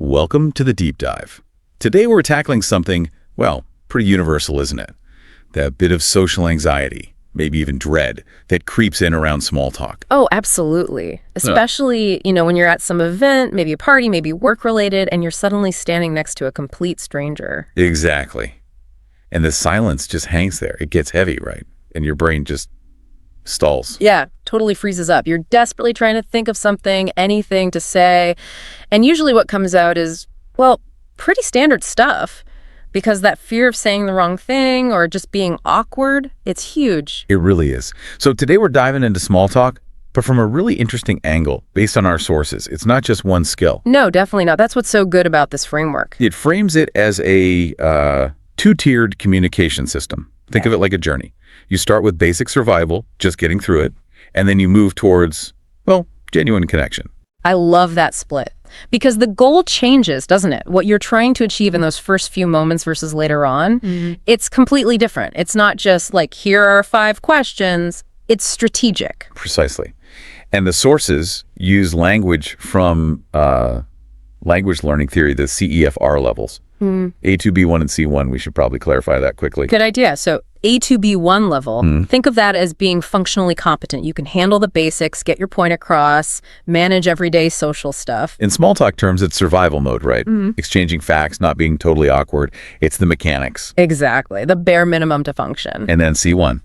Welcome to the deep dive. Today we're tackling something, well, pretty universal, isn't it? That bit of social anxiety, maybe even dread, that creeps in around small talk. Oh, absolutely. Especially, when you're at some event, maybe a party, maybe work-related, and you're suddenly standing next to a complete stranger. Exactly. And the silence just hangs there. It gets heavy, right? And your brain just stalls. Yeah, totally freezes up. You're desperately trying to think of something, anything to say. And usually what comes out is, well, pretty standard stuff. Because that fear of saying the wrong thing or just being awkward, it's huge. It really is. So today we're diving into small talk, but from a really interesting angle based on our sources. It's not just one skill. No, definitely not. That's what's so good about this framework. It frames it as a two-tiered communication system. Think of it like a journey. You start with basic survival, just getting through it, and then you move towards, well, genuine connection. I love that split. Because the goal changes, doesn't it? What you're trying to achieve in those first few moments versus later on, it's completely different. It's not just like, here are 5 questions. It's strategic. Precisely. And the sources use language from language learning theory, the CEFR levels. A2, B1, and C1. We should probably clarify that quickly. Good idea. So A2, B1 level, think of that as being functionally competent. You can handle the basics, get your point across, manage everyday social stuff. In small talk terms, it's survival mode, right? Exchanging facts, not being totally awkward. It's the mechanics. Exactly. The bare minimum to function. And then C1.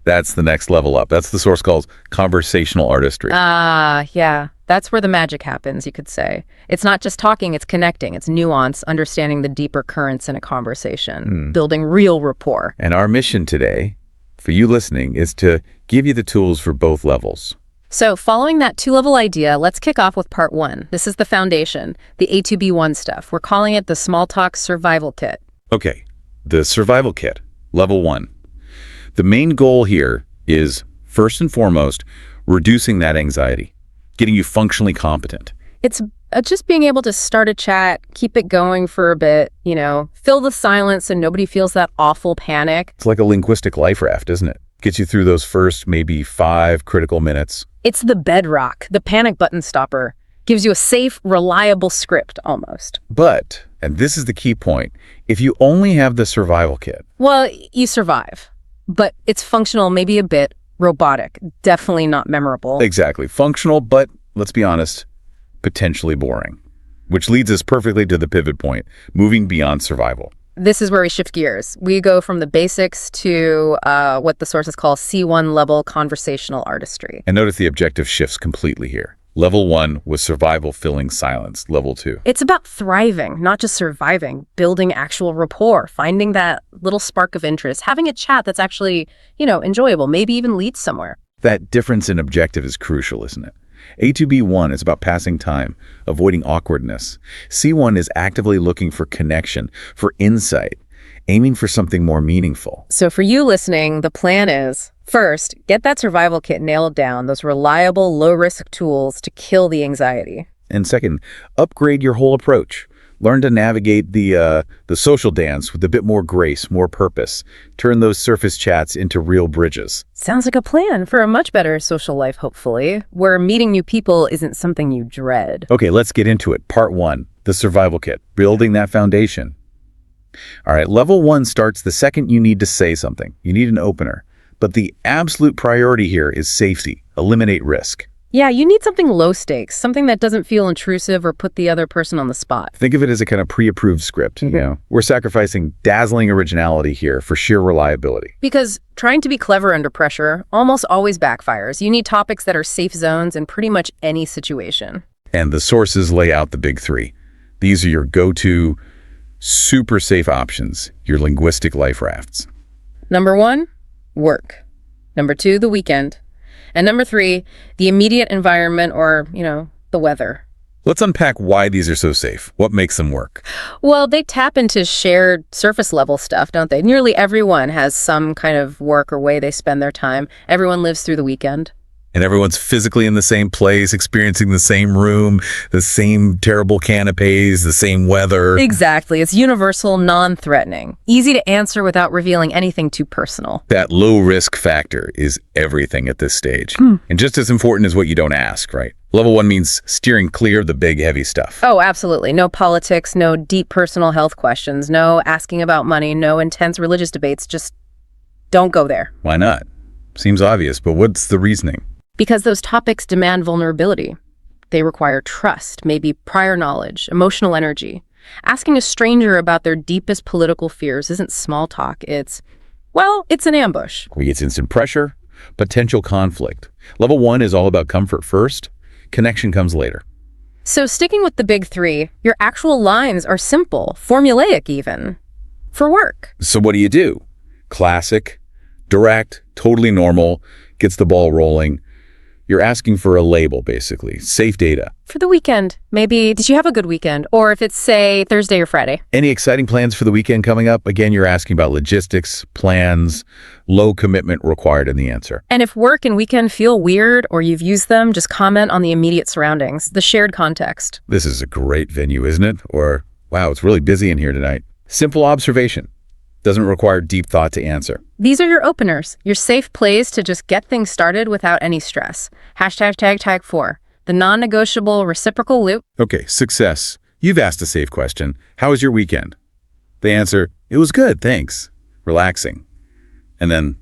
That's the next level up. That's the source calls conversational artistry. Yeah. That's where the magic happens, you could say. It's not just talking, it's connecting. It's nuance, understanding the deeper currents in a conversation, building real rapport. And our mission today, for you listening, is to give you the tools for both levels. So following that 2-level idea, let's kick off with part 1. This is the foundation, the A2B1 stuff. We're calling it the Small Talk Survival Kit. Okay, the survival kit, level 1. The main goal here is, first and foremost, reducing that anxiety, getting you functionally competent. It's just being able to start a chat, keep it going for a bit, fill the silence so nobody feels that awful panic. It's like a linguistic life raft, isn't it? Gets you through those first maybe 5 critical minutes. It's the bedrock, the panic button stopper. Gives you a safe, reliable script almost. But, and this is the key point, if you only have the survival kit. Well, you survive. But it's functional, maybe a bit robotic, definitely not memorable. Exactly. Functional, but let's be honest, potentially boring. Which leads us perfectly to the pivot point, moving beyond survival. This is where we shift gears. We go from the basics to what the sources call C1 level conversational artistry. And notice the objective shifts completely here. Level 1 was survival filling silence. Level 2. It's about thriving, not just surviving, building actual rapport, finding that little spark of interest, having a chat that's actually, enjoyable, maybe even leads somewhere. That difference in objective is crucial, isn't it? A2B1 is about passing time, avoiding awkwardness. C1 is actively looking for connection, for insight, aiming for something more meaningful. So for you listening, the plan is, first, get that survival kit nailed down, those reliable, low-risk tools to kill the anxiety. And second, upgrade your whole approach. Learn to navigate the social dance with a bit more grace, more purpose. Turn those surface chats into real bridges. Sounds like a plan for a much better social life, hopefully, where meeting new people isn't something you dread. Okay, let's get into it. Part 1, the survival kit, building that foundation. All right, level 1 starts the second you need to say something. You need an opener. But the absolute priority here is safety. Eliminate risk. Yeah, you need something low stakes, something that doesn't feel intrusive or put the other person on the spot. Think of it as a kind of pre-approved script. We're sacrificing dazzling originality here for sheer reliability. Because trying to be clever under pressure almost always backfires. You need topics that are safe zones in pretty much any situation. And the sources lay out the big 3. These are your go-to super safe options, your linguistic life rafts. Number 1, work. Number 2, the weekend. And number 3, the immediate environment or, the weather. Let's unpack why these are so safe. What makes them work? Well, they tap into shared surface level stuff, don't they? Nearly everyone has some kind of work or way they spend their time. Everyone lives through the weekend. And everyone's physically in the same place, experiencing the same room, the same terrible canapes, the same weather. Exactly. It's universal, non-threatening. Easy to answer without revealing anything too personal. That low risk factor is everything at this stage. And just as important as what you don't ask, right? Level 1 means steering clear of the big, heavy stuff. Oh, absolutely. No politics, no deep personal health questions, no asking about money, no intense religious debates. Just don't go there. Why not? Seems obvious, but what's the reasoning? Because those topics demand vulnerability. They require trust, maybe prior knowledge, emotional energy. Asking a stranger about their deepest political fears isn't small talk. It's an ambush. Creates instant pressure, potential conflict. Level 1 is all about comfort first. Connection comes later. So sticking with the big three, your actual lines are simple, formulaic even, for work. So what do? Classic, direct, totally normal, gets the ball rolling. You're asking for a label, basically. Safe data. For the weekend, maybe, did you have a good weekend? Or if it's, say, Thursday or Friday. Any exciting plans for the weekend coming up? Again, you're asking about logistics, plans, low commitment required in the answer. And if work and weekend feel weird or you've used them, just comment on the immediate surroundings, the shared context. This is a great venue, isn't it? Or, wow, it's really busy in here tonight. Simple observation. Doesn't require deep thought to answer. These are your openers, your safe place to just get things started without any stress. #tag 4, the non-negotiable reciprocal loop. Okay, success. You've asked a safe question. How was your weekend? They answer, it was good, thanks. Relaxing. And then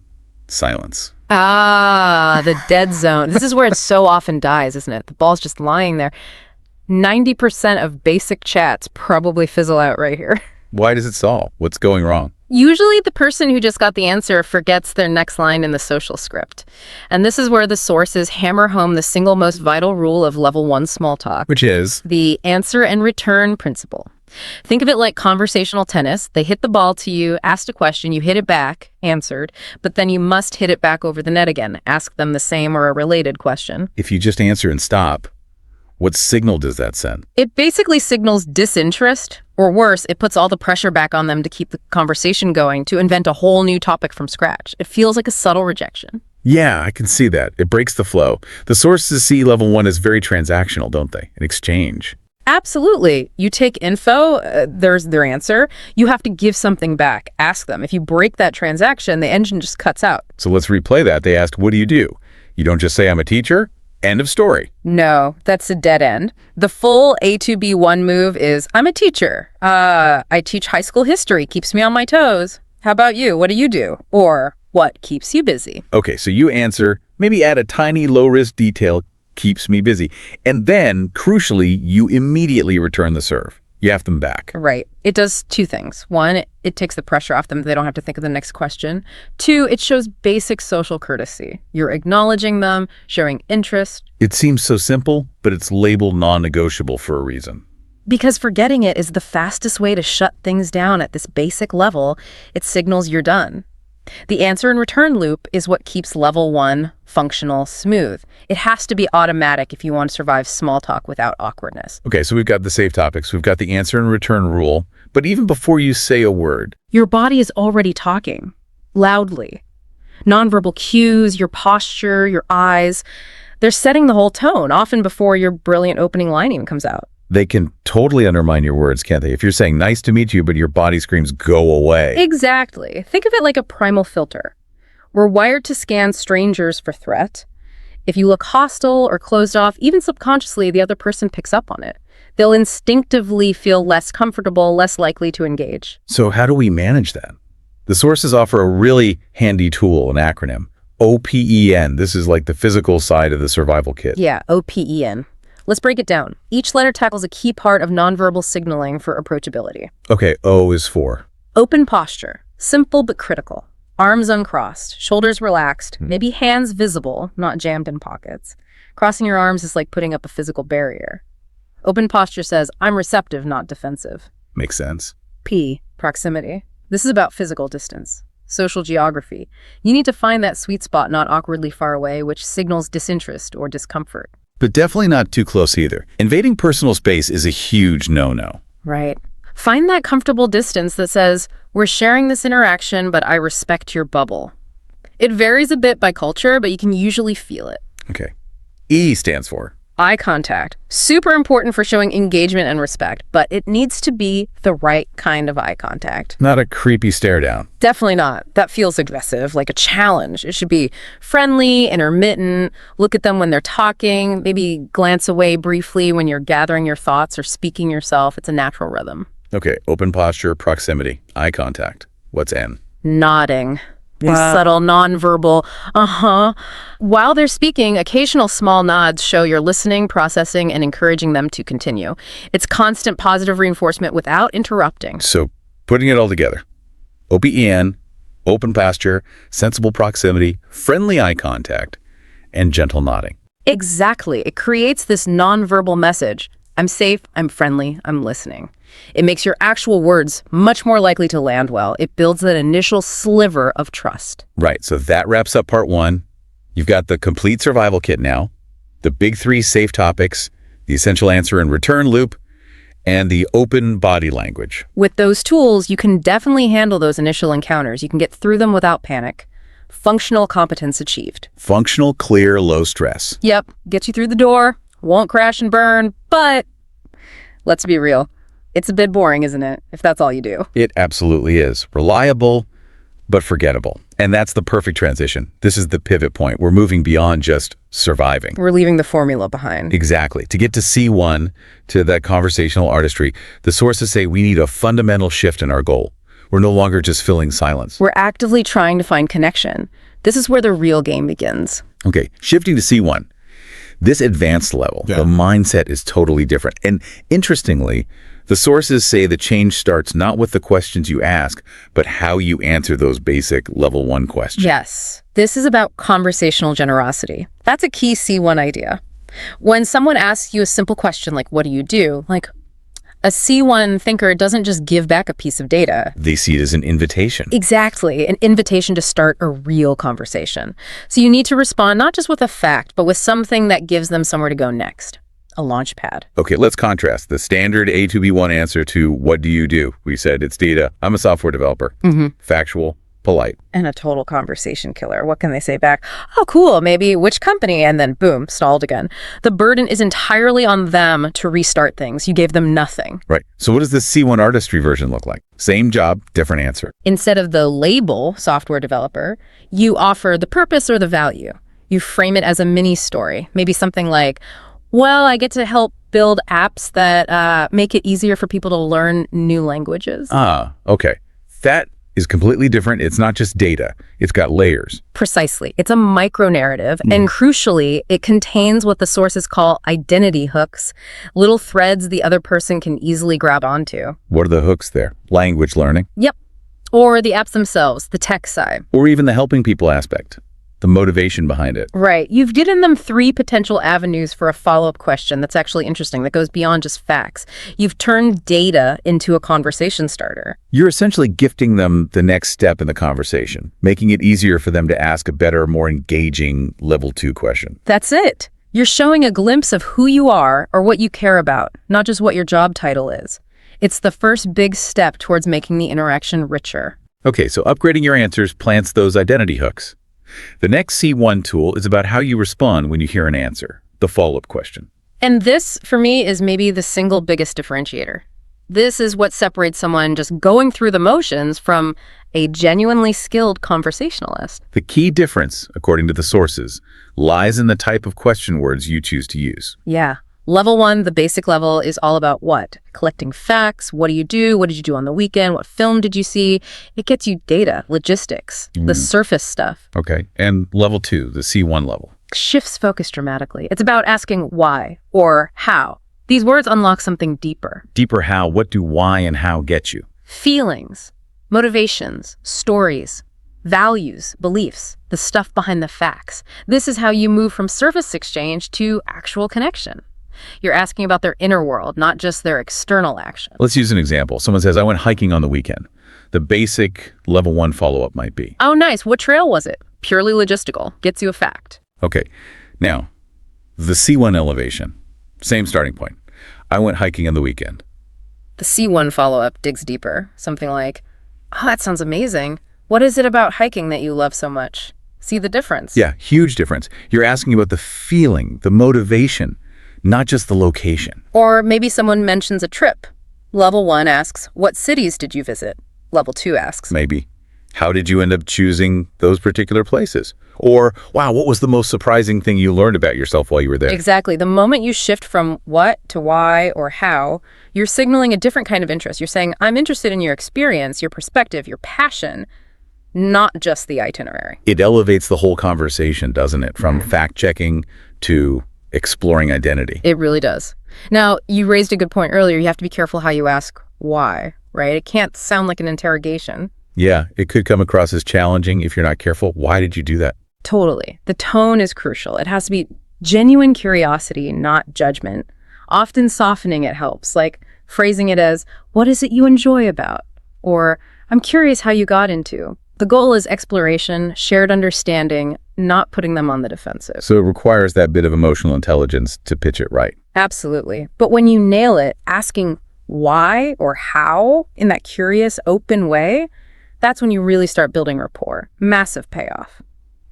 silence. Ah, the dead zone. This is where it so often dies, isn't it? The ball's just lying there. 90% of basic chats probably fizzle out right here. Why does it stall? What's going wrong? Usually the person who just got the answer forgets their next line in the social script. And this is where the sources hammer home the single most vital rule of level 1 small talk. Which is? The answer and return principle. Think of it like conversational tennis. They hit the ball to you, asked a question, you hit it back, answered, but then you must hit it back over the net again. Ask them the same or a related question. If you just answer and stop, what signal does that send? It basically signals disinterest, or worse, it puts all the pressure back on them to keep the conversation going, to invent a whole new topic from scratch. It feels like a subtle rejection. Yeah, I can see that. It breaks the flow. The sources see level 1 as very transactional, don't they? An exchange. Absolutely. You take info, there's their answer. You have to give something back. Ask them. If you break that transaction, the engine just cuts out. So let's replay that. They asked, what do? You don't just say, I'm a teacher. End of story. No, that's a dead end. The full A to B1 move is, I'm a teacher. I teach high school history, keeps me on my toes. How about you? What do you do? Or, what keeps you busy? Okay, so you answer, maybe add a tiny low-risk detail, keeps me busy. And then, crucially, you immediately return the serve. You have them back. Right. It does two things. One, it takes the pressure off them. They don't have to think of the next question. Two, it shows basic social courtesy. You're acknowledging them, showing interest. It seems so simple, but it's labeled non-negotiable for a reason. Because forgetting it is the fastest way to shut things down at this basic level. It signals you're done. The answer and return loop is what keeps level 1 functional smooth. It has to be automatic if you want to survive small talk without awkwardness. Okay, so we've got the safe topics. We've got the answer and return rule. But even before you say a word, your body is already talking loudly. Nonverbal cues, your posture, your eyes, they're setting the whole tone, often before your brilliant opening line even comes out. They can totally undermine your words, can't they? If you're saying, nice to meet you, but your body screams, go away. Exactly. Think of it like a primal filter. We're wired to scan strangers for threat. If you look hostile or closed off, even subconsciously, the other person picks up on it. They'll instinctively feel less comfortable, less likely to engage. So how do we manage that? The sources offer a really handy tool, an acronym, OPEN. This is like the physical side of the survival kit. Yeah, OPEN. Let's break it down. Each letter tackles a key part of nonverbal signaling for approachability. Okay, O is for? Open posture. Simple but critical. Arms uncrossed, shoulders relaxed, maybe hands visible, not jammed in pockets. Crossing your arms is like putting up a physical barrier. Open posture says, I'm receptive, not defensive. Makes sense. P, proximity. This is about physical distance. Social geography. You need to find that sweet spot not awkwardly far away, which signals disinterest or discomfort. But definitely not too close either. Invading personal space is a huge no-no. Right. Find that comfortable distance that says, we're sharing this interaction, but I respect your bubble. It varies a bit by culture, but you can usually feel it. Okay. E stands for? Eye contact. Super important for showing engagement and respect, but it needs to be the right kind of eye contact. Not a creepy stare down. Definitely not. That feels aggressive, like a challenge. It should be friendly, intermittent, look at them when they're talking, maybe glance away briefly when you're gathering your thoughts or speaking yourself. It's a natural rhythm. Okay, open posture, proximity, eye contact. What's N? Nodding. These subtle, nonverbal, While they're speaking, occasional small nods show you're listening, processing, and encouraging them to continue. It's constant positive reinforcement without interrupting. So, putting it all together. OPEN, open posture, sensible proximity, friendly eye contact, and gentle nodding. Exactly. It creates this nonverbal message. I'm safe, I'm friendly, I'm listening. It makes your actual words much more likely to land well. It builds that initial sliver of trust. Right, so that wraps up part 1. You've got the complete survival kit now, the big 3 safe topics, the essential answer and return loop, and the open body language. With those tools, you can definitely handle those initial encounters. You can get through them without panic. Functional competence achieved. Functional, clear, low stress. Yep, gets you through the door, won't crash and burn, but let's be real. It's a bit boring, isn't it, if that's all you do? It absolutely is. Reliable, but forgettable. And that's the perfect transition. This is the pivot point. We're moving beyond just surviving. We're leaving the formula behind. Exactly. To get to C1, to that conversational artistry, the sources say we need a fundamental shift in our goal. We're no longer just filling silence. We're actively trying to find connection. This is where the real game begins. Okay, shifting to C1. This advanced level, the mindset is totally different. And interestingly, the sources say the change starts not with the questions you ask, but how you answer those basic level 1 questions. Yes, this is about conversational generosity. That's a key C1 idea. When someone asks you a simple question like, what do you do? Like, a C1 thinker doesn't just give back a piece of data. They see it as an invitation. Exactly, an invitation to start a real conversation. So you need to respond not just with a fact, but with something that gives them somewhere to go next. A launch pad. Okay, let's contrast the standard A2B1 answer to what do you do? We said it's data. I'm a software developer. Factual, polite. And a total conversation killer. What can they say back? Oh, cool, maybe which company? And then boom, stalled again. The burden is entirely on them to restart things. You gave them nothing. Right. So what does this C1 artistry version look like? Same job, different answer. Instead of the label software developer, you offer the purpose or the value. You frame it as a mini story. Maybe something like, well, I get to help build apps that make it easier for people to learn new languages. Okay. That is completely different. It's not just data. It's got layers. Precisely. It's a micro-narrative, and crucially, it contains what the sources call identity hooks, little threads the other person can easily grab onto. What are the hooks there? Language learning? Yep. Or the apps themselves, the tech side. Or even the helping people aspect, the motivation behind it. Right. You've given them 3 potential avenues for a follow-up question that's actually interesting, that goes beyond just facts. You've turned data into a conversation starter. You're essentially gifting them the next step in the conversation, making it easier for them to ask a better, more engaging level 2 question. That's it. You're showing a glimpse of who you are or what you care about, not just what your job title is. It's the first big step towards making the interaction richer. Okay, so upgrading your answers plants those identity hooks. The next C1 tool is about how you respond when you hear an answer, the follow-up question. And this, for me, is maybe the single biggest differentiator. This is what separates someone just going through the motions from a genuinely skilled conversationalist. The key difference, according to the sources, lies in the type of question words you choose to use. Yeah. Level 1, the basic level, is all about what? Collecting facts. What do you do? What did you do on the weekend? What film did you see? It gets you data, logistics, the surface stuff. Okay. And level 2, the C1 level. Shifts focus dramatically. It's about asking why or how. These words unlock something deeper. Deeper how? What do why and how get you? Feelings, motivations, stories, values, beliefs, the stuff behind the facts. This is how you move from surface exchange to actual connection. You're asking about their inner world, not just their external action. Let's use an example. Someone says, I went hiking on the weekend. The basic level 1 follow-up might be, oh, nice. What trail was it? Purely logistical. Gets you a fact. okay, now, the C1 elevation. Same starting point. I went hiking on the weekend. The C1 follow-up digs deeper. Something like, oh, that sounds amazing. What is it about hiking that you love so much? See the difference? Yeah, huge difference. You're asking about the feeling, the motivation, not just the location. Or maybe someone mentions a trip. Level 1 asks, what cities did you visit? Level 2 asks, Maybe, how did you end up choosing those particular places? Or, wow, what was the most surprising thing you learned about yourself while you were there? Exactly. The moment you shift from what to why or how, you're signaling a different kind of interest. You're saying, I'm interested in your experience, your perspective, your passion, not just the itinerary. It elevates the whole conversation, doesn't it? From fact-checking to exploring identity. It really does. Now, you raised a good point earlier. You have to be careful how you ask why, right? It can't sound like an interrogation. Yeah, it could come across as challenging if you're not careful. Why did you do that? Totally. The tone is crucial. It has to be genuine curiosity, not judgment. Often softening it helps, like phrasing it as, what is it you enjoy about? Or, I'm curious how you got into. The goal is exploration, shared understanding, not putting them on the defensive. So it requires that bit of emotional intelligence to pitch it right. Absolutely. But when you nail it, asking why or how in that curious, open way, that's when you really start building rapport. Massive payoff.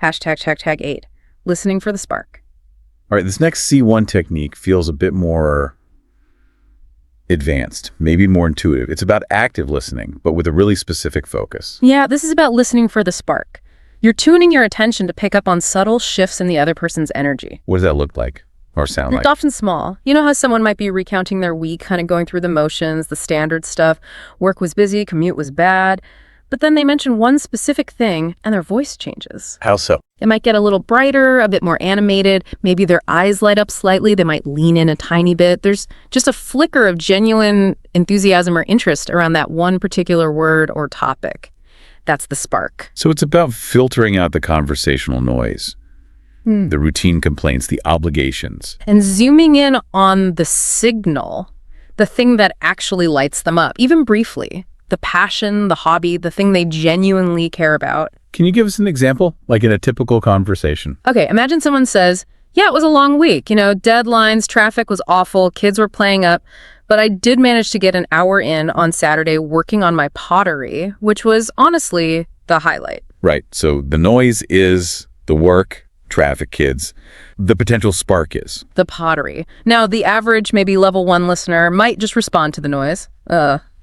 #8. Listening for the spark. All right, this next C1 technique feels a bit more advanced, maybe more intuitive. It's about active listening, but with a really specific focus. Yeah, this is about listening for the spark. You're tuning your attention to pick up on subtle shifts in the other person's energy. What does that look like or sound like? It's often small. You know how someone might be recounting their week, kind of going through the motions, the standard stuff. Work was busy, commute was bad. But then they mention one specific thing and their voice changes. How so? It might get a little brighter, a bit more animated. Maybe their eyes light up slightly. They might lean in a tiny bit. There's just a flicker of genuine enthusiasm or interest around that one particular word or topic. That's the spark. So it's about filtering out the conversational noise, the routine complaints, the obligations. And zooming in on the signal, the thing that actually lights them up, even briefly. The passion, the hobby, the thing they genuinely care about. Can you give us an example, like in a typical conversation? Okay, imagine someone says, yeah, it was a long week. Deadlines, traffic was awful, kids were playing up, but I did manage to get an hour in on Saturday working on my pottery, which was honestly the highlight. Right, so the noise is the work, traffic, kids. The potential spark is the pottery. Now, the average, maybe level 1 listener might just respond to the noise.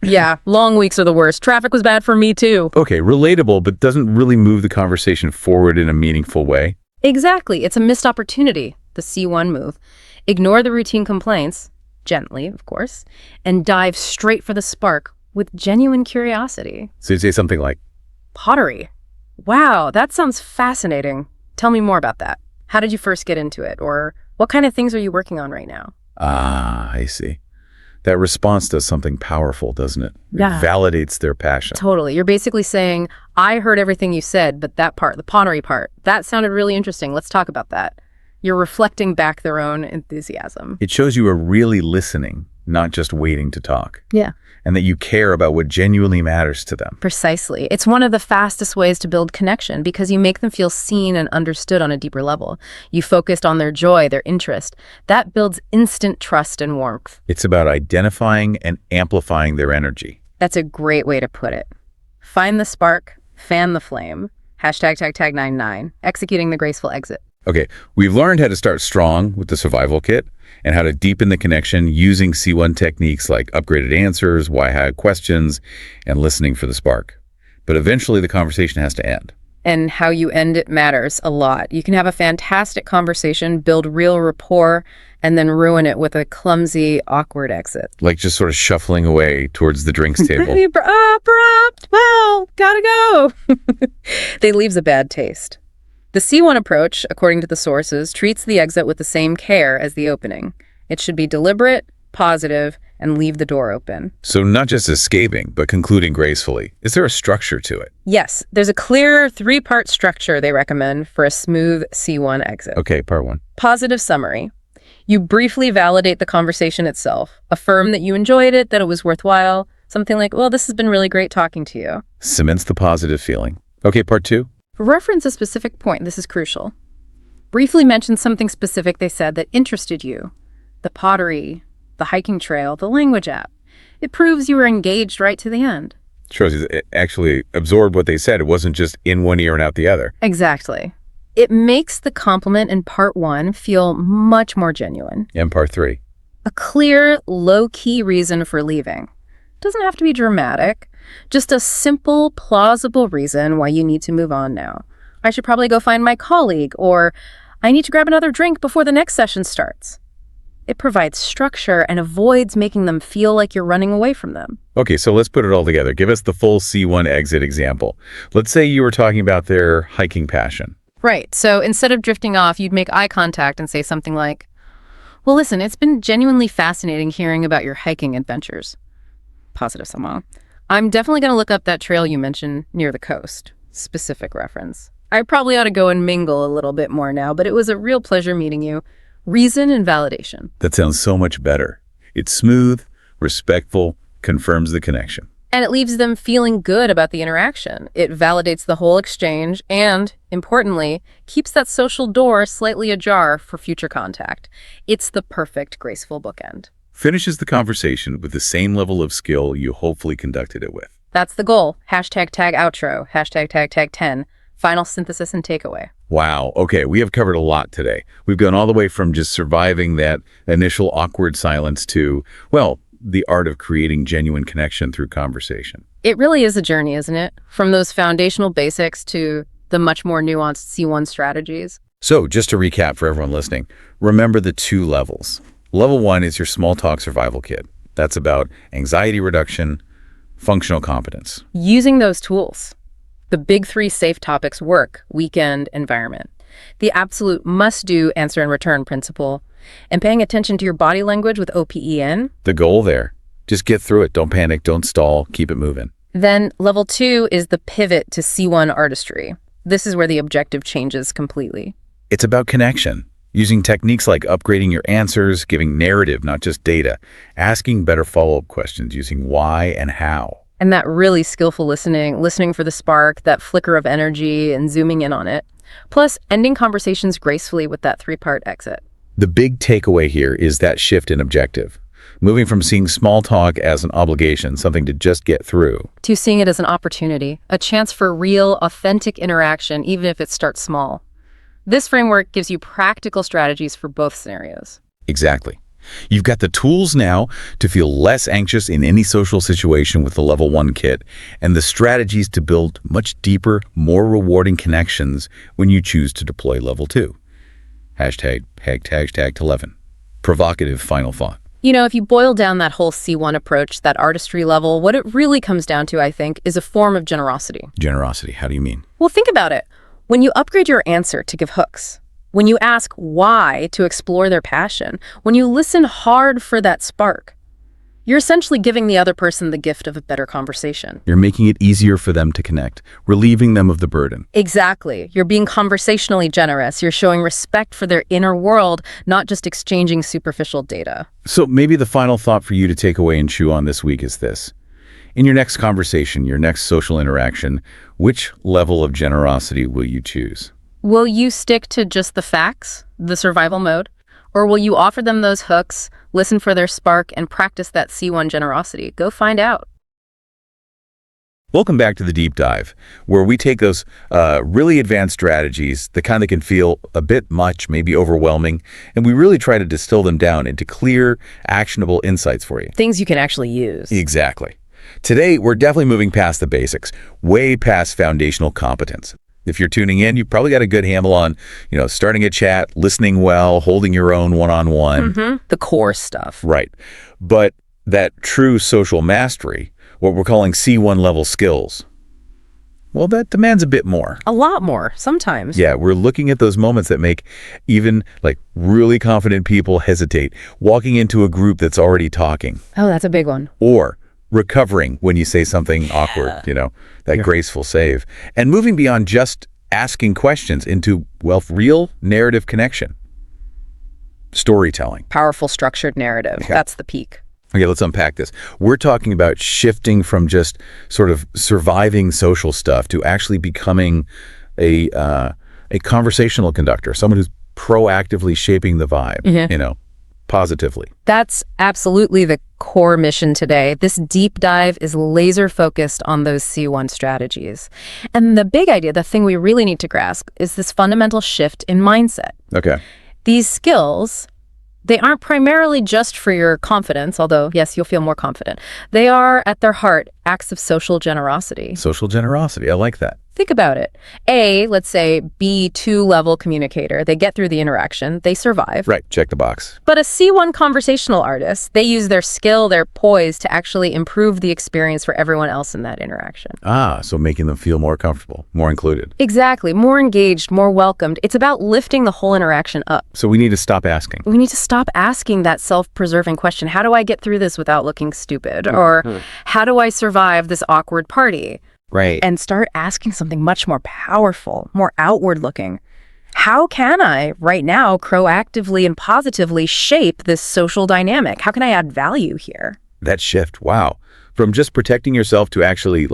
Yeah, long weeks are the worst. Traffic was bad for me too. okay, relatable, but doesn't really move the conversation forward in a meaningful way. Exactly. It's a missed opportunity, the C1 move. Ignore the routine complaints, gently, of course, and dive straight for the spark with genuine curiosity. So you say something like, Pottery. Wow, that sounds fascinating. Tell me more about that. How did you first get into it? Or what kind of things are you working on right now? I see. That response does something powerful, doesn't it? Yeah. It validates their passion. Totally. You're basically saying, I heard everything you said, but that part, the pottery part, that sounded really interesting. Let's talk about that. You're reflecting back their own enthusiasm. It shows you are really listening, not just waiting to talk. Yeah. And that you care about what genuinely matters to them. Precisely. It's one of the fastest ways to build connection because you make them feel seen and understood on a deeper level. You focused on their joy, their interest. That builds instant trust and warmth. It's about identifying and amplifying their energy. That's a great way to put it. Find the spark, fan the flame. #99. Executing the graceful exit. Okay, we've learned how to start strong with the survival kit and how to deepen the connection using C1 techniques like upgraded answers, why-how questions, and listening for the spark. But eventually the conversation has to end. And how you end it matters a lot. You can have a fantastic conversation, build real rapport, and then ruin it with a clumsy, awkward exit. Like just sort of shuffling away towards the drinks table. Abrupt. Well, gotta go. They leaves a bad taste. The C1 approach, according to the sources, treats the exit with the same care as the opening. It should be deliberate, positive, and leave the door open. So not just escaping, but concluding gracefully. Is there a structure to it? Yes, there's a clear 3-part structure they recommend for a smooth C1 exit. Okay, part 1. Positive summary. You briefly validate the conversation itself. Affirm that you enjoyed it, that it was worthwhile. Something like, well, this has been really great talking to you. Cements the positive feeling. Okay, part 2. Reference a specific point. This is crucial. Briefly mention something specific they said that interested you. The pottery, the hiking trail, the language app. It proves you were engaged right to the end. Shows you it actually absorbed what they said. It wasn't just in one ear and out the other. Exactly. It makes the compliment in part 1 feel much more genuine. And part 3. A clear, low-key reason for leaving. Doesn't have to be dramatic. Just a simple, plausible reason why you need to move on now. I should probably go find my colleague, or I need to grab another drink before the next session starts. It provides structure and avoids making them feel like you're running away from them. Okay, so let's put it all together. Give us the full C1 exit example. Let's say you were talking about their hiking passion. Right, so instead of drifting off, you'd make eye contact and say something like, well, listen, it's been genuinely fascinating hearing about your hiking adventures. Positive somehow. I'm definitely going to look up that trail you mentioned near the coast. Specific reference. I probably ought to go and mingle a little bit more now, but it was a real pleasure meeting you. Reason and validation. That sounds so much better. It's smooth, respectful, confirms the connection. And it leaves them feeling good about the interaction. It validates the whole exchange and, importantly, keeps that social door slightly ajar for future contact. It's the perfect graceful bookend. Finishes the conversation with the same level of skill you hopefully conducted it with. That's the goal. Hashtag tag outro. Hashtag tag 10. Final synthesis and takeaway. Wow. Okay, we have covered a lot today. We've gone all the way from just surviving that initial awkward silence to, well, the art of creating genuine connection through conversation. It really is a journey, isn't it? From those foundational basics to the much more nuanced C1 strategies. So, just to recap for everyone listening, remember the 2 levels. Level 1 is your small talk survival kit. That's about anxiety reduction, functional competence. Using those tools. The big 3 safe topics: work, weekend, environment. The absolute must-do answer and return principle. And paying attention to your body language with OPEN. The goal there. Just get through it. Don't panic. Don't stall. Keep it moving. Then level 2 is the pivot to C1 artistry. This is where the objective changes completely. It's about connection. Using techniques like upgrading your answers, giving narrative, not just data, asking better follow-up questions using why and how. And that really skillful listening for the spark, that flicker of energy, and zooming in on it. Plus, ending conversations gracefully with that 3-part exit. The big takeaway here is that shift in objective. Moving from seeing small talk as an obligation, something to just get through, to seeing it as an opportunity, a chance for real, authentic interaction, even if it starts small. This framework gives you practical strategies for both scenarios. Exactly. You've got the tools now to feel less anxious in any social situation with the level 1 kit, and the strategies to build much deeper, more rewarding connections when you choose to deploy level 2. Hashtag 11. Provocative final thought. You know, if you boil down that whole C1 approach, that artistry level, what it really comes down to, I think, is a form of generosity. Generosity, how do you mean? Well, think about it. When you upgrade your answer to give hooks, when you ask why to explore their passion, when you listen hard for that spark, you're essentially giving the other person the gift of a better conversation. You're making it easier for them to connect, relieving them of the burden. Exactly. You're being conversationally generous. You're showing respect for their inner world, not just exchanging superficial data. So maybe the final thought for you to take away and chew on this week is this. In your next conversation, your next social interaction, which level of generosity will you choose? Will you stick to just the facts, the survival mode? Or will you offer them those hooks, listen for their spark, and practice that C1 generosity? Go find out. Welcome back to the Deep Dive, where we take those really advanced strategies, the kind that can feel a bit much, maybe overwhelming, and we really try to distill them down into clear, actionable insights for you. Things you can actually use. Exactly. Today, we're definitely moving past the basics, way past foundational competence. If you're tuning in, you've probably got a good handle on, starting a chat, listening well, holding your own one-on-one. The core stuff. Right. But that true social mastery, what we're calling C1 level skills, well, that demands a bit more. A lot more, sometimes. Yeah, we're looking at those moments that make even really confident people hesitate, walking into a group that's already talking. Oh, that's a big one. Or recovering when you say something awkward, that graceful save. And moving beyond just asking questions into, real narrative connection. Storytelling. Powerful structured narrative. Okay. That's the peak. Okay, let's unpack this. We're talking about shifting from just sort of surviving social stuff to actually becoming a conversational conductor, someone who's proactively shaping the vibe, positively. That's absolutely the core mission today. This deep dive is laser focused on those C1 strategies. And the big idea, the thing we really need to grasp, is this fundamental shift in mindset. Okay. These skills, they aren't primarily just for your confidence, although, yes, you'll feel more confident. They are, at their heart, acts of social generosity. Social generosity. I like that. Think about it. Let's say, B2 level communicator. They get through the interaction. They survive. Right. Check the box. But a C1 conversational artist, they use their skill, their poise to actually improve the experience for everyone else in that interaction. So making them feel more comfortable, more included. Exactly. More engaged, more welcomed. It's about lifting the whole interaction up. So we need to stop asking. We need to stop asking that self-preserving question. How do I get through this without looking stupid? Or how do I survive this awkward party? Right. And start asking something much more powerful, more outward-looking. How can I, right now, proactively and positively shape this social dynamic? How can I add value here? That shift, wow. From just protecting yourself to actually,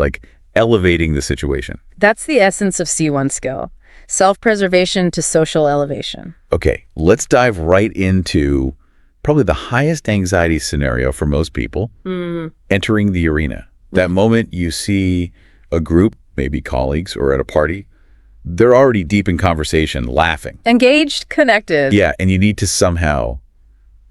elevating the situation. That's the essence of C1 skill. Self-preservation to social elevation. Okay, let's dive right into probably the highest anxiety scenario for most people, entering the arena. That moment you see a group, maybe colleagues or at a party, they're already deep in conversation, laughing. Engaged, connected. Yeah, and you need to somehow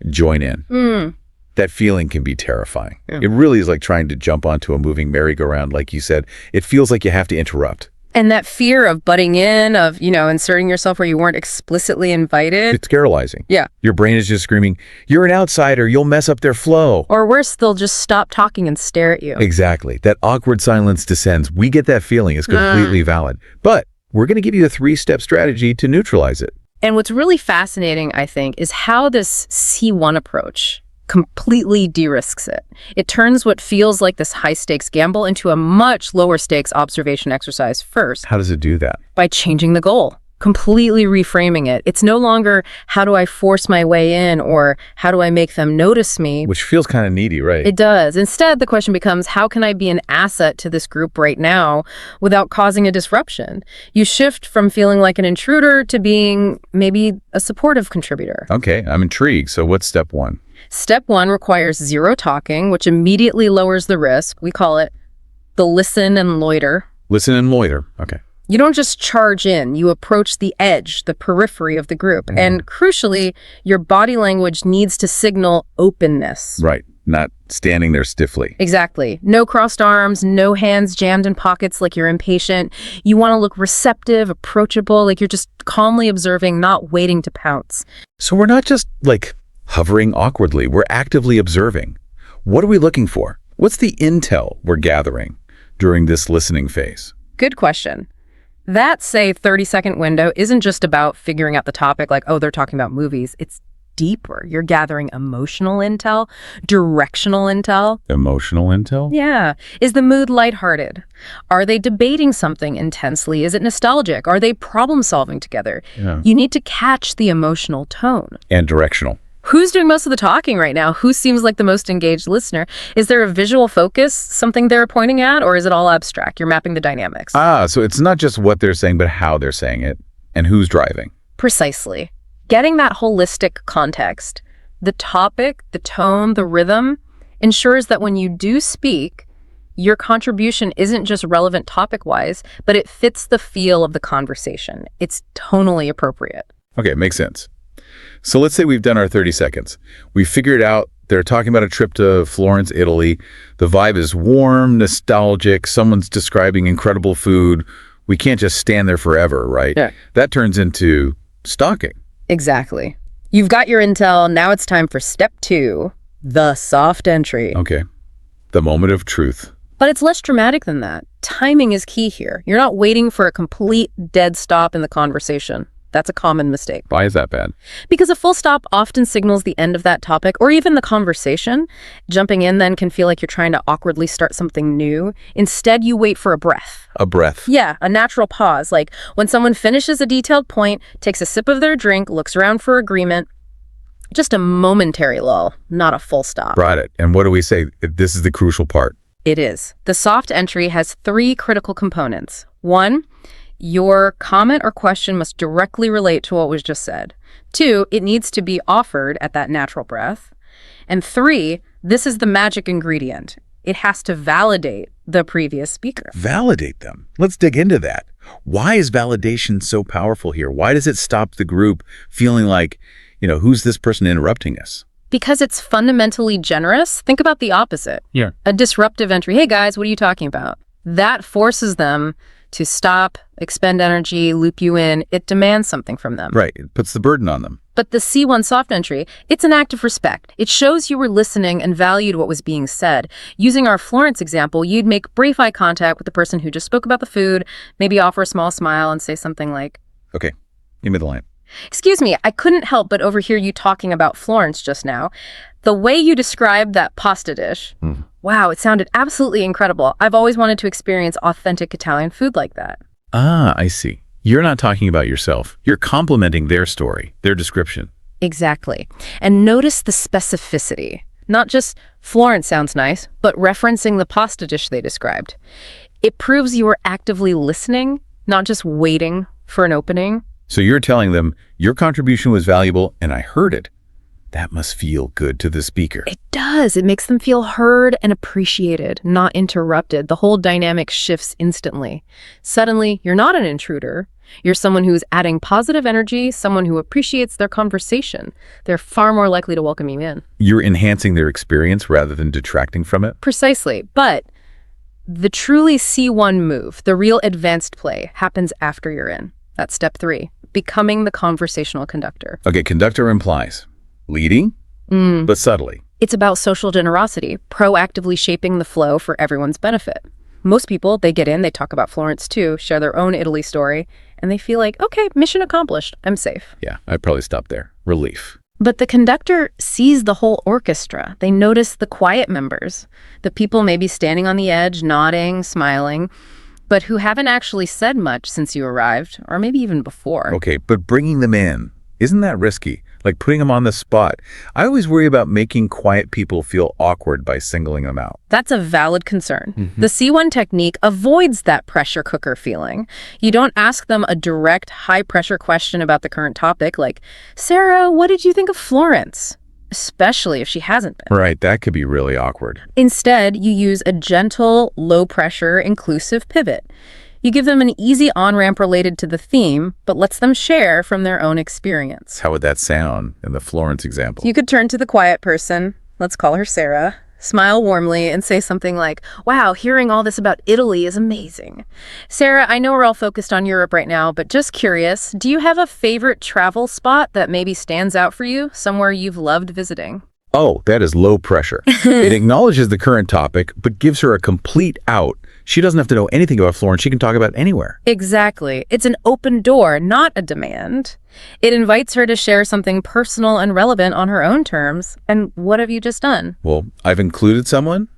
join in. That feeling can be terrifying. Yeah. It really is like trying to jump onto a moving merry-go-round, like you said. It feels like you have to interrupt. And that fear of butting in, of, inserting yourself where you weren't explicitly invited. It's paralyzing. Yeah. Your brain is just screaming, you're an outsider, you'll mess up their flow. Or worse, they'll just stop talking and stare at you. Exactly. That awkward silence descends. We get that feeling. It's completely valid. But we're going to give you a 3-step strategy to neutralize it. And what's really fascinating, I think, is how this C1 approach completely de-risks it. It turns what feels like this high-stakes gamble into a much lower-stakes observation exercise first. How does it do that? By changing the goal, completely reframing it. It's no longer, how do I force my way in, or how do I make them notice me? Which feels kind of needy, right? It does. Instead, the question becomes, how can I be an asset to this group right now without causing a disruption? You shift from feeling like an intruder to being maybe a supportive contributor. Okay, I'm intrigued. So what's step 1? Step 1 requires zero talking, which immediately lowers the risk. We call it the listen and loiter. Listen and loiter. Okay. You don't just charge in, you approach the edge, the periphery of the group. And crucially, your body language needs to signal openness. Right. Not standing there stiffly. Exactly. No crossed arms, no hands jammed in pockets like you're impatient. You want to look receptive, approachable, like you're just calmly observing, not waiting to pounce. So we're not just hovering awkwardly. We're actively observing. What are we looking for? What's the intel we're gathering during this listening phase? Good question. That, say, 30-second window isn't just about figuring out the topic, like, oh, they're talking about movies. It's deeper. You're gathering emotional intel, directional intel. Emotional intel? Yeah. Is the mood lighthearted? Are they debating something intensely? Is it nostalgic? Are they problem-solving together? Yeah. You need to catch the emotional tone. And directional. Who's doing most of the talking right now? Who seems like the most engaged listener? Is there a visual focus, something they're pointing at, or is it all abstract? You're mapping the dynamics. So it's not just what they're saying, but how they're saying it and who's driving. Precisely. Getting that holistic context, the topic, the tone, the rhythm, ensures that when you do speak, your contribution isn't just relevant topic-wise, but it fits the feel of the conversation. It's tonally appropriate. Okay, makes sense. So let's say we've done our 30 seconds. We figured out they're talking about a trip to Florence, Italy. The vibe is warm, nostalgic. Someone's describing incredible food. We can't just stand there forever, right? Yeah. That turns into stalking. Exactly. You've got your intel. Now it's time for step 2, the soft entry. Okay. The moment of truth. But it's less dramatic than that. Timing is key here. You're not waiting for a complete dead stop in the conversation. That's a common mistake. Why is that bad? Because a full stop often signals the end of that topic or even the conversation. Jumping in then can feel like you're trying to awkwardly start something new. Instead, you wait for a breath. A breath. Yeah, a natural pause. Like when someone finishes a detailed point, takes a sip of their drink, looks around for agreement. Just a momentary lull, not a full stop. Got it. And what do we say? This is the crucial part. It is. The soft entry has 3 critical components. 1, your comment or question must directly relate to what was just said. 2, it needs to be offered at that natural breath. And 3, this is the magic ingredient. It has to validate the previous speaker. Validate them. Let's dig into that. Why is validation so powerful here? Why does it stop the group feeling like, who's this person interrupting us? Because it's fundamentally generous. Think about the opposite. Yeah. A disruptive entry. Hey guys, what are you talking about? That forces them to stop, expend energy, loop you in. It demands something from them. Right. It puts the burden on them. But the C1 soft entry, it's an act of respect. It shows you were listening and valued what was being said. Using our Florence example, you'd make brief eye contact with the person who just spoke about the food, maybe offer a small smile and say something like, Okay, give me the line. "Excuse me, I couldn't help but overhear you talking about Florence just now. The way you described that pasta dish, wow, it sounded absolutely incredible. I've always wanted to experience authentic Italian food like that." Ah, I see. You're not talking about yourself. You're complimenting their story, their description. Exactly. And notice the specificity. Not just Florence sounds nice, but referencing the pasta dish they described. It proves you were actively listening, not just waiting for an opening. So you're telling them your contribution was valuable and I heard it. That must feel good to the speaker. It does. It makes them feel heard and appreciated, not interrupted. The whole dynamic shifts instantly. Suddenly, you're not an intruder. You're someone who's adding positive energy, someone who appreciates their conversation. They're far more likely to welcome you in. You're enhancing their experience rather than detracting from it? Precisely. But the truly C1 move, the real advanced play, happens after you're in. That's step 3, becoming the conversational conductor. Okay, conductor implies leading, but subtly. It's about social generosity, proactively shaping the flow for everyone's benefit. Most people, they get in, they talk about Florence too, share their own Italy story, and they feel like, okay, mission accomplished, I'm safe. Yeah, I'd probably stop there. Relief. But the conductor sees the whole orchestra. They notice the quiet members, the people maybe standing on the edge, nodding, smiling, but who haven't actually said much since you arrived, or maybe even before. Okay, but bringing them in, isn't that risky? Like putting them on the spot. I always worry about making quiet people feel awkward by singling them out. That's a valid concern. The C1 technique avoids that pressure cooker feeling. You don't ask them a direct, high-pressure question about the current topic, like, "Sarah, what did you think of Florence?" Especially if she hasn't been. Right, that could be really awkward. Instead, you use a gentle, low-pressure, inclusive pivot. You give them an easy on-ramp related to the theme, but lets them share from their own experience. How would that sound in the Florence example? You could turn to the quiet person, let's call her Sarah, smile warmly, and say something like, "Wow, hearing all this about Italy is amazing. Sarah, I know we're all focused on Europe right now, but just curious, do you have a favorite travel spot that maybe stands out for you, somewhere you've loved visiting?" Oh, that is low pressure. It acknowledges the current topic, but gives her a complete out. She doesn't have to know anything about Florence. She can talk about anywhere. Exactly. It's an open door, not a demand. It invites her to share something personal and relevant on her own terms. And what have you just done? Well, I've included someone,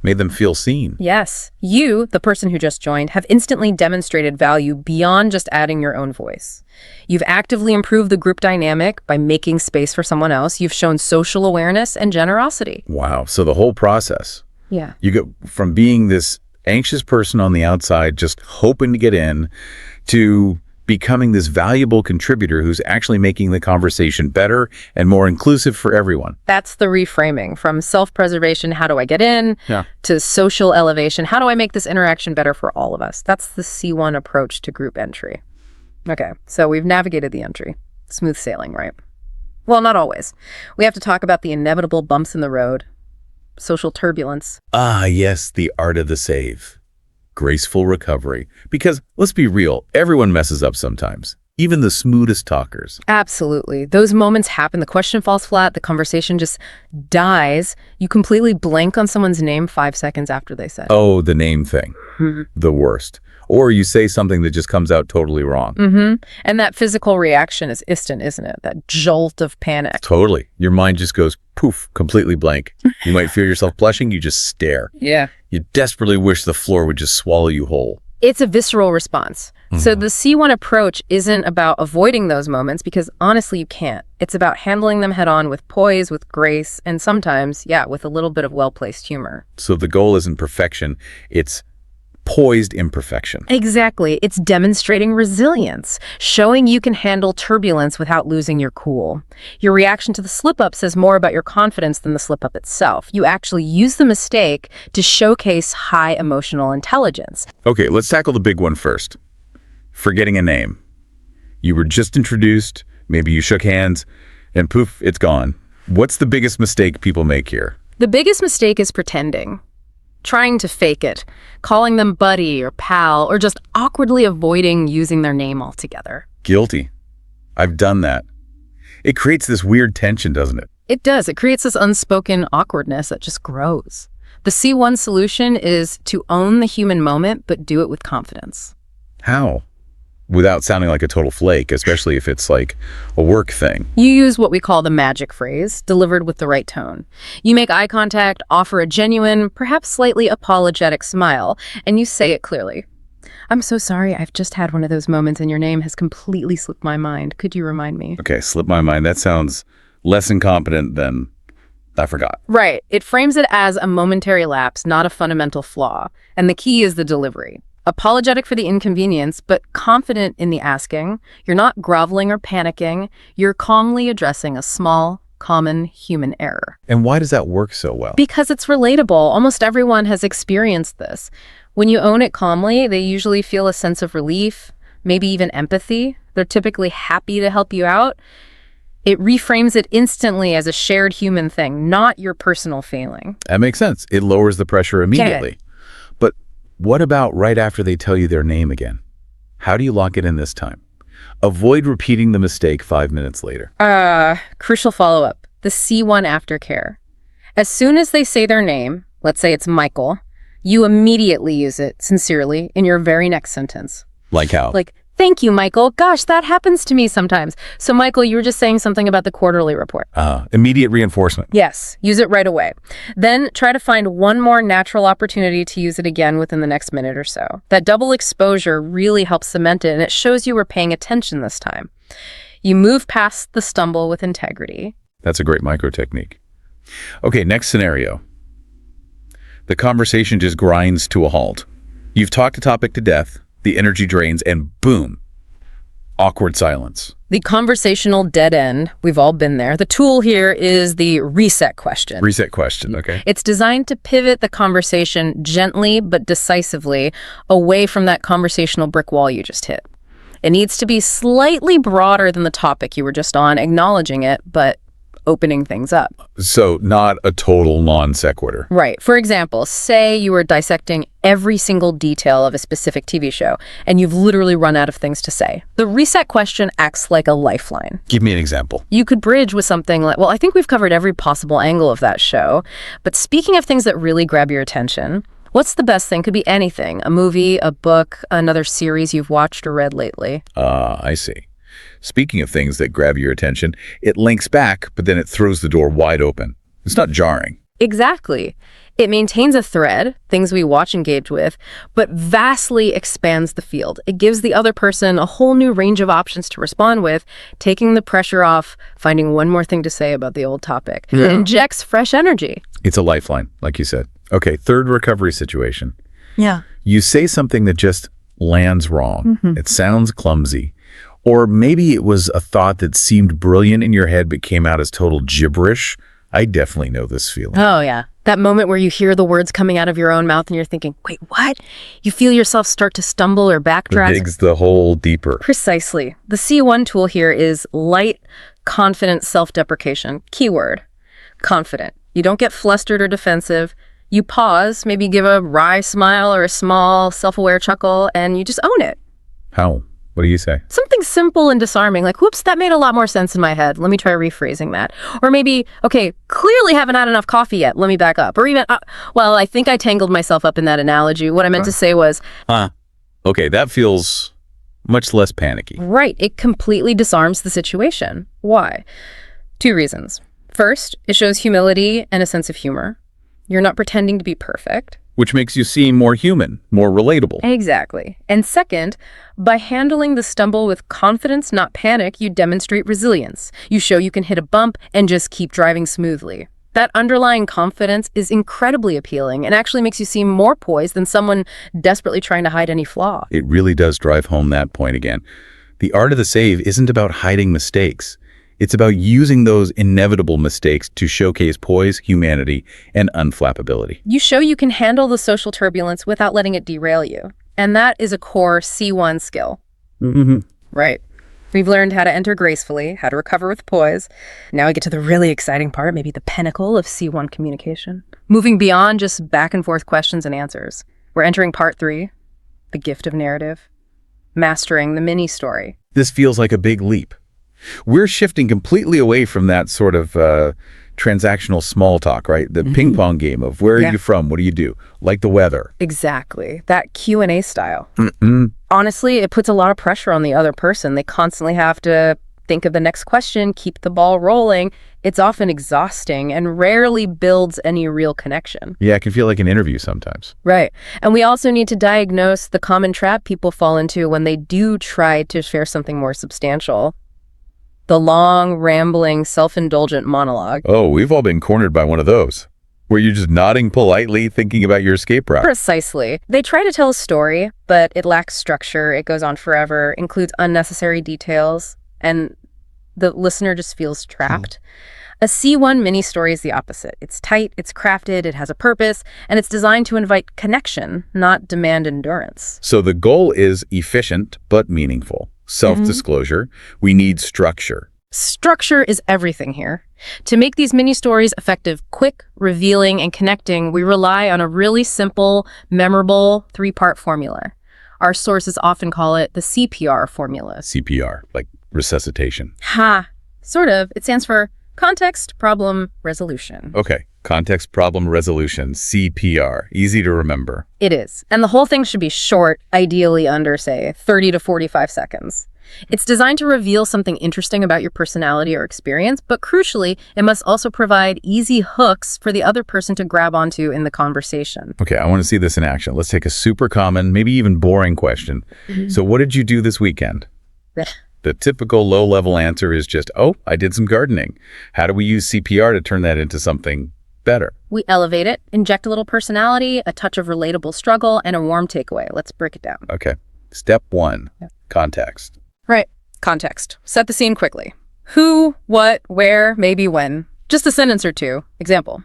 made them feel seen. Yes. You, the person who just joined, have instantly demonstrated value beyond just adding your own voice. You've actively improved the group dynamic by making space for someone else. You've shown social awareness and generosity. Wow. So the whole process. Yeah. You go from being this anxious person on the outside, just hoping to get in, to becoming this valuable contributor who's actually making the conversation better and more inclusive for everyone. That's the reframing from self-preservation, how do I get in, Yeah. to social elevation, how do I make this interaction better for all of us? That's the C1 approach to group entry. Okay, so we've navigated the entry. Smooth sailing, right? Well, not always. We have to talk about the inevitable bumps in the road, social turbulence. Ah, yes, the art of the save. Graceful recovery. Because, let's be real, everyone messes up sometimes. Even the smoothest talkers. Absolutely. Those moments happen. The question falls flat. The conversation just dies. You completely blank on someone's name 5 seconds after they said it. Oh, the name thing. The worst. Or you say something that just comes out totally wrong. And that physical reaction is instant, isn't it? That jolt of panic. Totally. Your mind just goes poof, completely blank. You might feel yourself blushing, you just stare. Yeah. You desperately wish the floor would just swallow you whole. It's a visceral response. So the C1 approach isn't about avoiding those moments because honestly you can't. It's about handling them head on with poise, with grace, and sometimes, yeah, with a little bit of well-placed humor. So the goal isn't perfection, it's poised imperfection. Exactly. It's demonstrating resilience, showing you can handle turbulence without losing your cool. Your reaction to the slip-up says more about your confidence than the slip-up itself. You actually use the mistake to showcase high emotional intelligence. Okay, let's tackle the big one first. Forgetting a name. You were just introduced, maybe you shook hands, and poof, it's gone. What's the biggest mistake people make here? The biggest mistake is pretending. Trying to fake it, calling them buddy or pal, or just awkwardly avoiding using their name altogether. Guilty. I've done that. It creates this weird tension, doesn't it? It does. It creates this unspoken awkwardness that just grows. The C1 solution is to own the human moment, but do it with confidence. How? Without sounding like a total flake, especially if it's like a work thing. You use what we call the magic phrase, delivered with the right tone. You make eye contact, offer a genuine, perhaps slightly apologetic smile, and you say it clearly. I'm so sorry, I've just had one of those moments and your name has completely slipped my mind. Could you remind me? Okay, slipped my mind. That sounds less incompetent than I forgot. Right. It frames it as a momentary lapse, not a fundamental flaw. And the key is the delivery. Apologetic for the inconvenience, but confident in the asking. You're not groveling or panicking. You're calmly addressing a small, common human error. And why does that work so well? Because it's relatable. Almost everyone has experienced this. When you own it calmly, they usually feel a sense of relief, maybe even empathy. They're typically happy to help you out. It reframes it instantly as a shared human thing, not your personal failing. That makes sense. It lowers the pressure immediately. But what about right after they tell you their name again? How do you lock it in this time? Avoid repeating the mistake 5 minutes later. Crucial follow-up, the C1 aftercare. As soon as they say their name, let's say it's Michael, you immediately use it sincerely in your very next sentence. Like how? Like, thank you, Michael. Gosh, that happens to me sometimes. So, Michael, you were just saying something about the quarterly report. Immediate reinforcement. Yes, use it right away. Then try to find one more natural opportunity to use it again within the next minute or so. That double exposure really helps cement it, and it shows you were paying attention this time. You move past the stumble with integrity. That's a great micro technique. Okay, next scenario. The conversation just grinds to a halt. You've talked a topic to death, the energy drains, and boom, awkward silence. The conversational dead end, we've all been there. The tool here is the reset question. Reset question, okay. It's designed to pivot the conversation gently but decisively away from that conversational brick wall you just hit. It needs to be slightly broader than the topic you were just on, acknowledging it, but opening things up. So not a total non sequitur. Right. For example, say you were dissecting every single detail of a specific TV show, and you've literally run out of things to say. The reset question acts like a lifeline. Give me an example. You could bridge with something like, well, I think we've covered every possible angle of that show, but speaking of things that really grab your attention, what's the best thing? Could be anything. A movie, a book, another series you've watched or read lately. I see. Speaking of things that grab your attention, it links back, but then it throws the door wide open. It's not jarring. Exactly. It maintains a thread, things we watch engage with, but vastly expands the field. It gives the other person a whole new range of options to respond with, taking the pressure off, finding one more thing to say about the old topic. Yeah. It injects fresh energy. It's a lifeline, like you said. Okay, third recovery situation. Yeah. You say something that just lands wrong. Mm-hmm. It sounds clumsy. Or maybe it was a thought that seemed brilliant in your head but came out as total gibberish. I definitely know this feeling. Oh, yeah. That moment where you hear the words coming out of your own mouth and you're thinking, wait, what? You feel yourself start to stumble or backtrack. It digs the hole deeper. Precisely. The C1 tool here is light, confident self-deprecation. Keyword, confident. You don't get flustered or defensive. You pause, maybe give a wry smile or a small self-aware chuckle, and you just own it. How? What do you say? Something simple and disarming, like, whoops, that made a lot more sense in my head. Let me try rephrasing that. Or maybe, okay, clearly haven't had enough coffee yet. Let me back up. Or even, well, I think I tangled myself up in that analogy. What I meant to say was... Okay, that feels much less panicky. Right. It completely disarms the situation. Why? 2 reasons. First, it shows humility and a sense of humor. You're not pretending to be perfect. Which makes you seem more human, more relatable. Exactly. And second, by handling the stumble with confidence, not panic, you demonstrate resilience. You show you can hit a bump and just keep driving smoothly. That underlying confidence is incredibly appealing and actually makes you seem more poised than someone desperately trying to hide any flaw. It really does drive home that point again. The art of the save isn't about hiding mistakes. It's about using those inevitable mistakes to showcase poise, humanity, and unflappability. You show you can handle the social turbulence without letting it derail you. And that is a core C1 skill. Mm-hmm. Right. We've learned how to enter gracefully, how to recover with poise. Now we get to the really exciting part, maybe the pinnacle of C1 communication. Moving beyond just back and forth questions and answers. We're entering part 3, the gift of narrative. Mastering the mini story. This feels like a big leap. We're shifting completely away from that sort of transactional small talk, right? The ping pong game of where are you from? What do you do? Like the weather. Exactly. That Q&A style. Mm-mm. Honestly, it puts a lot of pressure on the other person. They constantly have to think of the next question, keep the ball rolling. It's often exhausting and rarely builds any real connection. Yeah, it can feel like an interview sometimes. Right. And we also need to diagnose the common trap people fall into when they do try to share something more substantial. The long, rambling, self-indulgent monologue. Oh, we've all been cornered by one of those. Where you're just nodding politely, thinking about your escape route. Precisely. They try to tell a story, but it lacks structure, it goes on forever, includes unnecessary details, and the listener just feels trapped. A C1 mini story is the opposite. It's tight, it's crafted, it has a purpose, and it's designed to invite connection, not demand endurance. So the goal is efficient but meaningful. Self-disclosure. We need structure. Structure is everything here. To make these mini stories effective, quick, revealing, and connecting, we rely on a really simple, memorable 3-part formula. Our sources often call it the CPR formula. CPR, like resuscitation. Sort of. It stands for context, problem, resolution. Okay. Context, problem, resolution, CPR. Easy to remember. It is. And the whole thing should be short, ideally under, say, 30 to 45 seconds. It's designed to reveal something interesting about your personality or experience, but crucially, it must also provide easy hooks for the other person to grab onto in the conversation. Okay, I want to see this in action. Let's take a super common, maybe even boring question. So what did you do this weekend? The typical low-level answer is just, oh, I did some gardening. How do we use CPR to turn that into something better? We elevate it, inject a little personality, a touch of relatable struggle, and a warm takeaway. Let's break it down. Okay. Step 1, context. Right. Context. Set the scene quickly. Who, what, where, maybe when. Just a sentence or two. Example.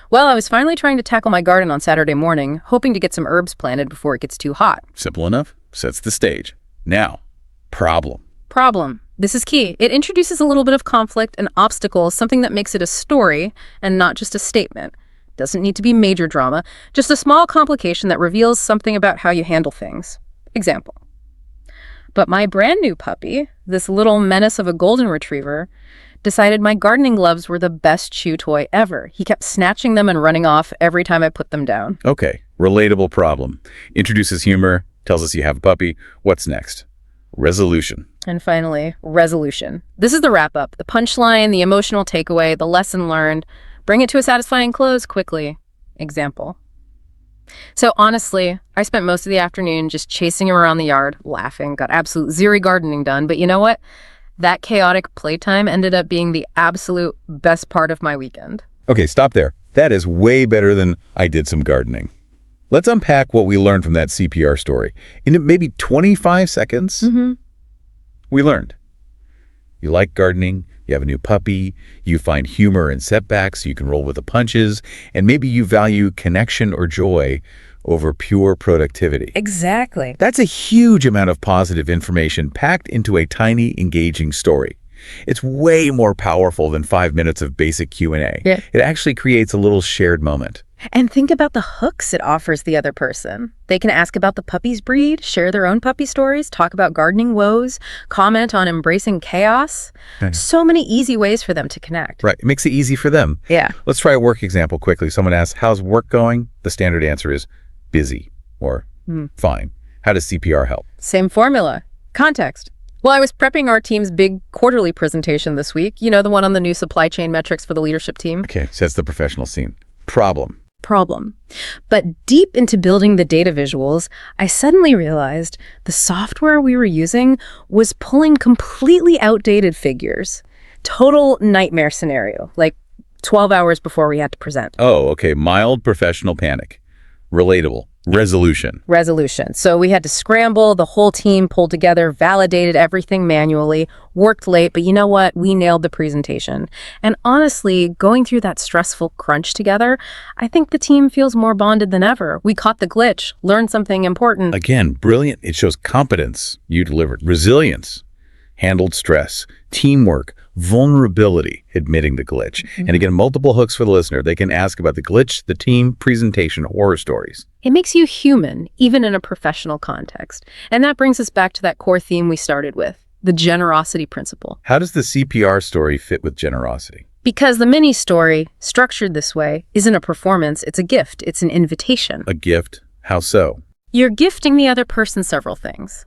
Well, I was finally trying to tackle my garden on Saturday morning, hoping to get some herbs planted before it gets too hot. Simple enough. Sets the stage. Now, problem. Problem. This is key. It introduces a little bit of conflict and obstacles, something that makes it a story and not just a statement. Doesn't need to be major drama, just a small complication that reveals something about how you handle things. Example. But my brand new puppy, this little menace of a golden retriever, decided my gardening gloves were the best chew toy ever. He kept snatching them and running off every time I put them down. Okay. Relatable problem. Introduces humor, tells us you have a puppy. What's next? Resolution. And finally, resolution. This is the wrap-up, the punchline, the emotional takeaway, the lesson learned. Bring it to a satisfying close quickly. Example. So honestly, I spent most of the afternoon just chasing him around the yard, laughing, got absolute zero gardening done. But you know what? That chaotic playtime ended up being the absolute best part of my weekend. Okay, stop there. That is way better than I did some gardening. Let's unpack what we learned from that CPR story. In maybe 25 seconds, we learned. You like gardening, you have a new puppy, you find humor in setbacks, you can roll with the punches, and maybe you value connection or joy over pure productivity. Exactly. That's a huge amount of positive information packed into a tiny, engaging story. It's way more powerful than 5 minutes of basic Q&A. Yeah. It actually creates a little shared moment. And think about the hooks it offers the other person. They can ask about the puppy's breed, share their own puppy stories, talk about gardening woes, comment on embracing chaos. So many easy ways for them to connect. Right. It makes it easy for them. Yeah. Let's try a work example quickly. Someone asks, how's work going? The standard answer is busy or fine. How does CPR help? Same formula. Context. Well, I was prepping our team's big quarterly presentation this week. You know, the one on the new supply chain metrics for the leadership team. Okay, sets the professional scene. Problem. But deep into building the data visuals, I suddenly realized the software we were using was pulling completely outdated figures. Total nightmare scenario. Like, 12 hours before we had to present. Oh, okay. Mild professional panic. Relatable. Resolution. So we had to scramble, the whole team pulled together, validated everything manually, worked late, but you know what? We nailed the presentation. And honestly, going through that stressful crunch together, I think the team feels more bonded than ever. We caught the glitch, learned something important. Again, brilliant. It shows competence. You delivered. Resilience. Handled stress. Teamwork. Vulnerability. Admitting the glitch. And again, multiple hooks for the listener. They can ask about the glitch, the team, presentation, horror stories. It makes you human, even in a professional context. And that brings us back to that core theme we started with, the generosity principle. How does the CPR story fit with generosity? Because the mini story, structured this way, isn't a performance, it's a gift, it's an invitation. A gift? How so? You're gifting the other person several things.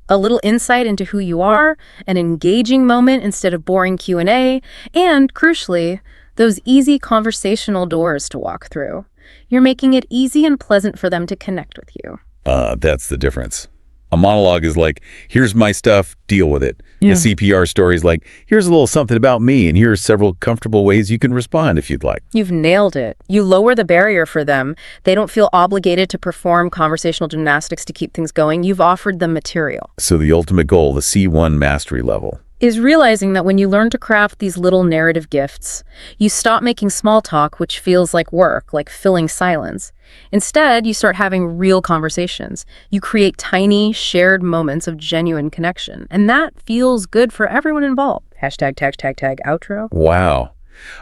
A little insight into who you are, an engaging moment instead of boring Q&A, and, crucially, those easy conversational doors to walk through. You're making it easy and pleasant for them to connect with you. That's the difference. A monologue is like, here's my stuff, deal with it. Yeah. A CPR story is like, here's a little something about me, and here's several comfortable ways you can respond if you'd like. You've nailed it. You lower the barrier for them. They don't feel obligated to perform conversational gymnastics to keep things going. You've offered them material. So the ultimate goal, the C1 mastery level. Is realizing that when you learn to craft these little narrative gifts, you stop making small talk, which feels like work, like filling silence. Instead, you start having real conversations. You create tiny, shared moments of genuine connection. And that feels good for everyone involved. Hashtag, tag, outro. Wow.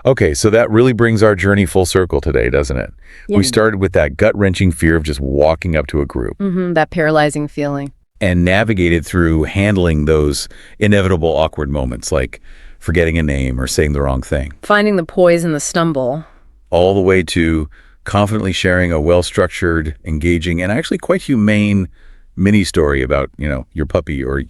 Okay, so that really brings our journey full circle today, doesn't it? Yeah. We started with that gut-wrenching fear of just walking up to a group. That paralyzing feeling. And navigated through handling those inevitable awkward moments, like forgetting a name or saying the wrong thing. Finding the poise in the stumble. All the way to confidently sharing a well-structured, engaging, and actually quite humane mini story about, your puppy or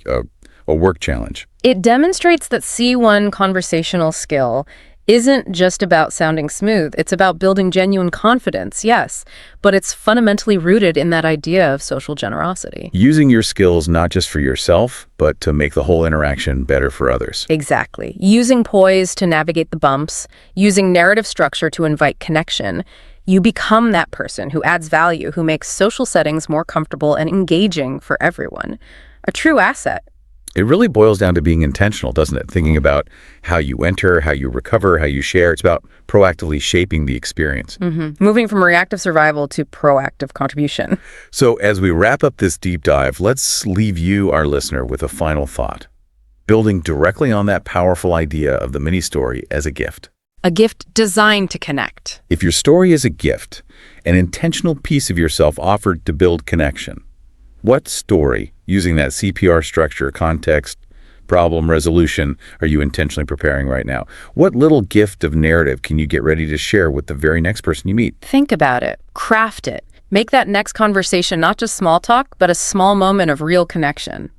a work challenge. It demonstrates that C1 conversational skill isn't just about sounding smooth. It's about building genuine confidence, yes, but it's fundamentally rooted in that idea of social generosity. Using your skills not just for yourself, but to make the whole interaction better for others. Exactly. Using poise to navigate the bumps, using narrative structure to invite connection, you become that person who adds value, who makes social settings more comfortable and engaging for everyone. A true asset. It really boils down to being intentional, doesn't it? Thinking about how you enter, how you recover, how you share. It's about proactively shaping the experience. Moving from reactive survival to proactive contribution. So as we wrap up this deep dive, let's leave you, our listener, with a final thought. Building directly on that powerful idea of the mini story as a gift. A gift designed to connect. If your story is a gift, an intentional piece of yourself offered to build connection, what story, using that CPR structure, context, problem resolution, are you intentionally preparing right now? What little gift of narrative can you get ready to share with the very next person you meet? Think about it. Craft it. Make that next conversation not just small talk, but a small moment of real connection.